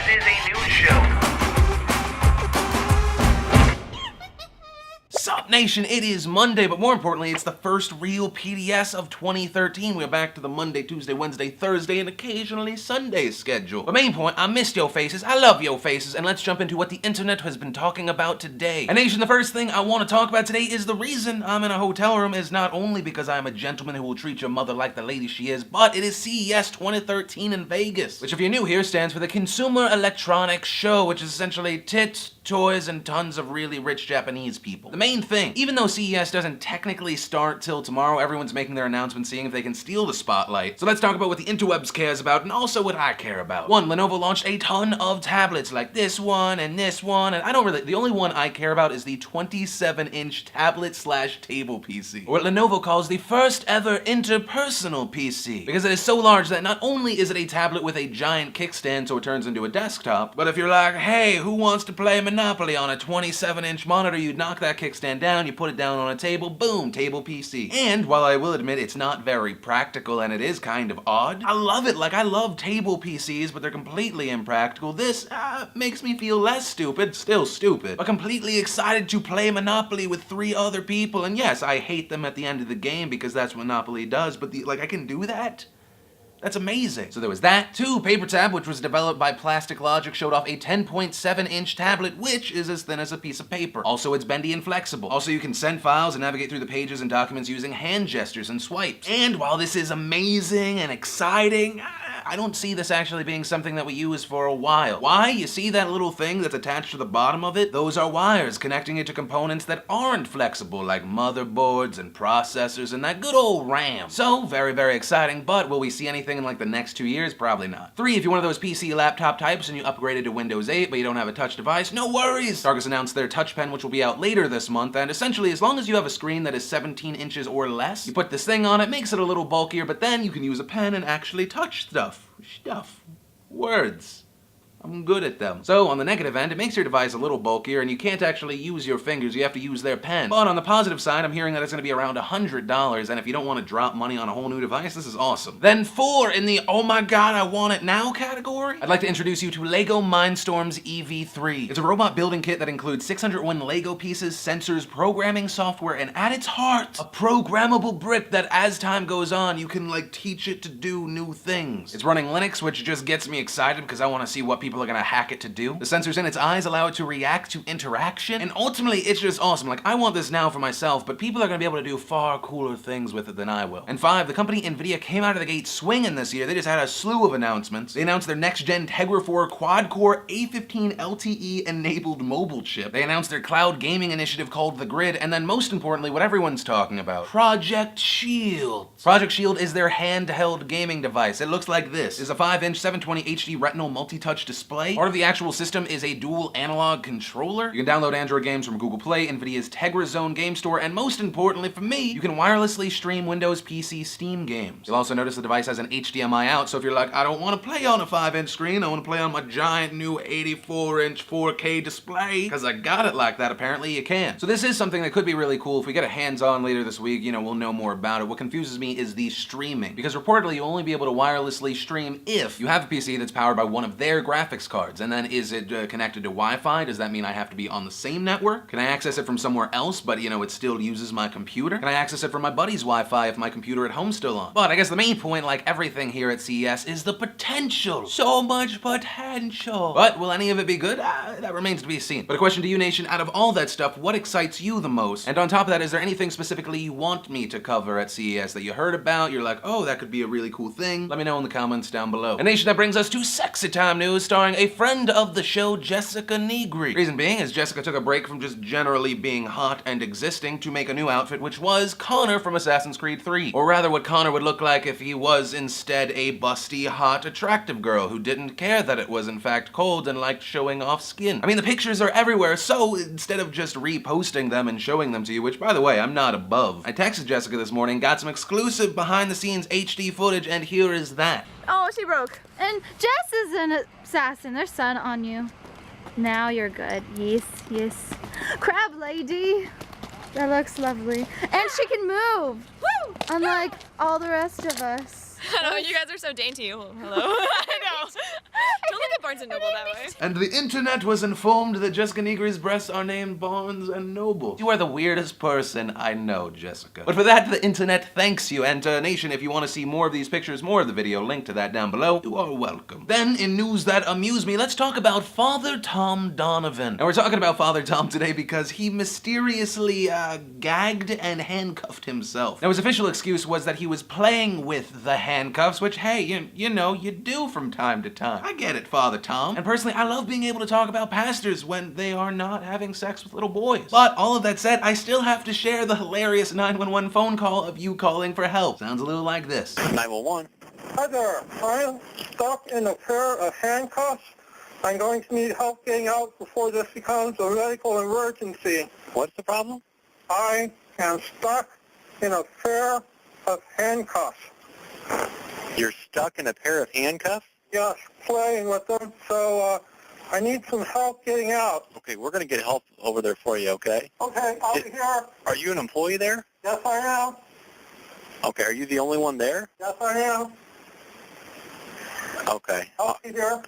is a news show. Sup Nation, it is Monday, but more importantly, it's the first real PDS of 2013. We're back to the Monday, Tuesday, Wednesday, Thursday, and occasionally Sunday schedule. But main point, I missed yo faces, I love yo faces, and let's jump into what the internet has been talking about today. And Nation, the first thing I want to talk about today is the reason I'm in a hotel room is not only because I'm a gentleman who will treat your mother like the lady she is, but it is CES 2013 in Vegas, which if you're new here stands for the Consumer Electronics Show, which is essentially tits, toys, and tons of really rich Japanese people. The main thing, even though CES doesn't technically start till tomorrow, everyone's making their announcements seeing if they can steal the spotlight. So let's talk about what the interwebs cares about and also what I care about. One, Lenovo launched a ton of tablets like this one, and I don't really, the only one I care about is the 27-inch tablet/table PC, or what Lenovo calls the first ever interpersonal PC, because it is so large that not only is it a tablet with a giant kickstand so it turns into a desktop, but if you're like, hey, who wants to play Monopoly on a 27-inch monitor, you knock that kickstand down, you put it down on a table, boom, table PC. And while I will admit it's not very practical and it is kind of odd, I love it. Like, I love table PCs, but they're completely impractical. This makes me feel less stupid, still stupid, but completely excited to play Monopoly with 3 other people. And yes, I hate them at the end of the game because that's what Monopoly does, but I can do that? That's amazing. So there was that. 2, PaperTab, which was developed by Plastic Logic, showed off a 10.7-inch tablet, which is as thin as a piece of paper. Also, it's bendy and flexible. Also, you can send files and navigate through the pages and documents using hand gestures and swipes. And while this is amazing and exciting, I don't see this actually being something that we use for a while. Why? You see that little thing that's attached to the bottom of it? Those are wires connecting it to components that aren't flexible, like motherboards and processors and that good old RAM. So, very, very exciting, but will we see anything in like the next 2 years? Probably not. 3, if you're one of those PC laptop types and you upgraded to Windows 8 but you don't have a touch device, no worries! Targus announced their Touch Pen, which will be out later this month, and essentially as long as you have a screen that is 17 inches or less, you put this thing on it, makes it a little bulkier, but then you can use a pen and actually touch stuff. Words. I'm good at them. So, on the negative end, it makes your device a little bulkier and you can't actually use your fingers, you have to use their pen. But on the positive side, I'm hearing that it's gonna be around $100, and if you don't want to drop money on a whole new device, this is awesome. Then 4, in the oh my god, I want it now category, I'd like to introduce you to LEGO Mindstorms EV3. It's a robot building kit that includes 601 LEGO pieces, sensors, programming software, and at its heart, a programmable brick that as time goes on, you can teach it to do new things. It's running Linux, which just gets me excited because I want to see what people are gonna hack it to do. The sensors in its eyes allow it to react to interaction, and ultimately it's just awesome. I want this now for myself, but people are gonna be able to do far cooler things with it than I will. And 5, the company Nvidia came out of the gate swinging this year. They just had a slew of announcements. They announced their next-gen Tegra 4 quad-core A15 LTE-enabled mobile chip. They announced their cloud gaming initiative called The Grid, and then most importantly, what everyone's talking about, Project Shield. Project Shield is their handheld gaming device. It looks like this. It's a 5-inch 720 HD retinal multi-touch display. Part of the actual system is a dual analog controller. You can download Android games from Google Play, Nvidia's Tegra Zone game store, and most importantly for me, you can wirelessly stream Windows PC Steam games. You'll also notice the device has an HDMI out, so if you're like, I don't want to play on a 5-inch screen, I want to play on my giant new 84-inch 4K display, because I got it like that, apparently you can. So this is something that could be really cool. If we get a hands-on later this week, we'll know more about it. What confuses me is the streaming, because reportedly you'll only be able to wirelessly stream if you have a PC that's powered by one of their graphics cards. And then is it connected to Wi-Fi? Does that mean I have to be on the same network? Can I access it from somewhere else, but it still uses my computer? Can I access it from my buddy's Wi-Fi if my computer at home's still on? But I guess the main point, like everything here at CES, is the potential. So much potential. But will any of it be good? That remains to be seen. But a question to you, Nation, out of all that stuff, what excites you the most? And on top of that, is there anything specifically you want me to cover at CES that you heard about? You're like, oh, that could be a really cool thing. Let me know in the comments down below. And Nation, that brings us to Sexy Time News, starring a friend of the show, Jessica Negri. Reason being is Jessica took a break from just generally being hot and existing to make a new outfit, which was Connor from Assassin's Creed 3. Or rather, what Connor would look like if he was instead a busty, hot, attractive girl who didn't care that it was in fact cold and liked showing off skin. I mean, the pictures are everywhere, so instead of just reposting them and showing them to you, which by the way, I'm not above, I texted Jessica this morning, got some exclusive behind-the-scenes HD footage, and here is that. Oh, she broke. And Jess is an assassin. There's sun on you. Now you're good. Yes, yes. Crab lady. That looks lovely. And she can move. Woo! Unlike all the rest of us. I know, you guys are so dainty. Oh, hello. I know. Don't look at Barnes & Noble that way. And the internet was informed that Jessica Negri's breasts are named Barnes and Noble. You are the weirdest person I know, Jessica. But for that, the internet thanks you. And Nation, if you want to see more of these pictures, more of the video, link to that down below, you are welcome. Then, in news that amuse me, let's talk about Father Tom Donovan. And we're talking about Father Tom today because he mysteriously, gagged and handcuffed himself. Now, his official excuse was that he was playing with the handcuffs, which, hey, you know, you do from time to time. I get it, Father Tom. And personally, I love being able to talk about pastors when they are not having sex with little boys. But all of that said, I still have to share the hilarious 911 phone call of you calling for help. Sounds a little like this. 911. Hi there. I'm stuck in a pair of handcuffs. I'm going to need help getting out before this becomes a medical emergency. What's the problem? I am stuck in a pair of handcuffs. You're stuck in a pair of handcuffs? Yes, playing with them, so I need some help getting out. Okay, we're going to get help over there for you, okay? Okay, I'll be here. Are you an employee there? Yes, I am. Okay, are you the only one there? Yes, I am. Okay. I'll be here.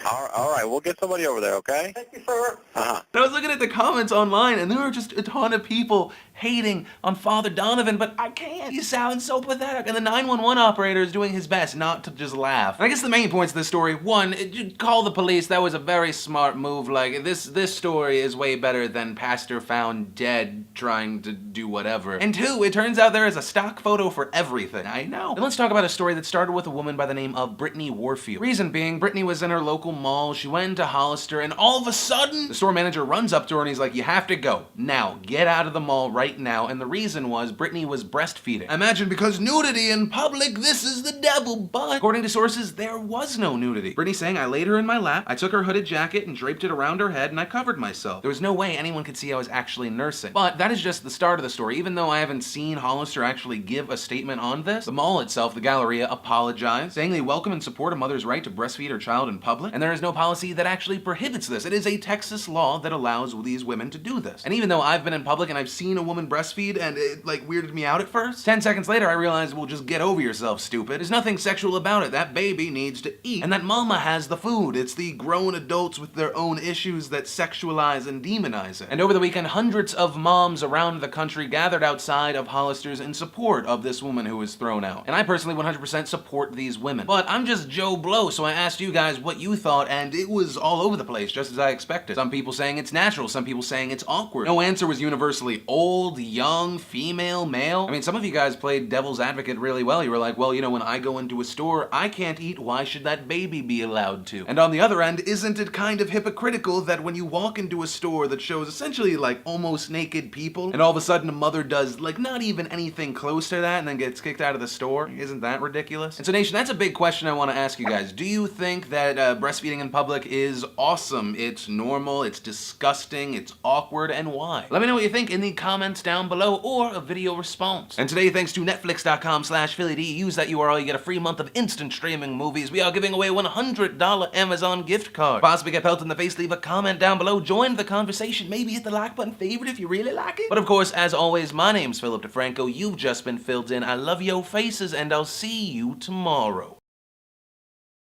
All right, we'll get somebody over there, okay? Thank you, sir. Uh-huh. I was looking at the comments online, and there were just a ton of people hating on Father Donovan, but I can't. He sounds so pathetic, and the 911 operator is doing his best not to just laugh. And I guess the main points of this story: one, call the police. That was a very smart move. Like, this story is way better than pastor found dead trying to do whatever. And two, it turns out there is a stock photo for everything. I know. And let's talk about a story that started with a woman by the name of Brittany Warfield. Reason being, Brittany was in her local mall. She went into Hollister, and all of a sudden, the store manager runs up to her and he's like, "You have to go now. Get out of the mall right now." And the reason was Brittany was breastfeeding. Imagine, because nudity in public, this is the devil. But according to sources, there was no nudity. Brittany saying, "I laid her in my lap, I took her hooded jacket and draped it around her head, and I covered myself. There was no way anyone could see I was actually nursing." But that is just the start of the story. Even though I haven't seen Hollister actually give a statement on this, the mall itself, the Galleria, apologized, saying they welcome and support a mother's right to breastfeed her child in public, and there is no policy that actually prohibits this. It is a Texas law that allows these women to do this. And even though I've been in public and I've seen a woman breastfeed and it like weirded me out at first, 10 seconds later I realized, well, just get over yourself, stupid. There's nothing sexual about it. That baby needs to eat. And that mama has the food. It's the grown adults with their own issues that sexualize and demonize it. And over the weekend, hundreds of moms around the country gathered outside of Hollister's in support of this woman who was thrown out. And I personally 100% support these women. But I'm just Joe Blow, so I asked you guys what you thought, and it was all over the place, just as I expected. Some people saying it's natural, some people saying it's awkward. No answer was universally old, young, female, male. I mean, some of you guys played devil's advocate really well. You were like, well, you know, when I go into a store, I can't eat, why should that baby be allowed to? And on the other end, isn't it kind of hypocritical that when you walk into a store that shows essentially like almost naked people, and all of a sudden a mother does like not even anything close to that and then gets kicked out of the store? Isn't that ridiculous? And so Nation, that's a big question I want to ask you guys. Do you think that breastfeeding in public is awesome, it's normal, it's disgusting, it's awkward, and why? Let me know what you think in the comments down below or a video response. And today, thanks to netflix.com/PhillyD, use that URL, you get a free month of instant streaming movies. We are giving away a $100 Amazon gift card. Possibly get pelted in the face, leave a comment down below, join the conversation, maybe hit the like button, favorite if you really like it. But of course, as always, my name's Philip DeFranco, you've just been filled in. I love your faces, and I'll see you tomorrow.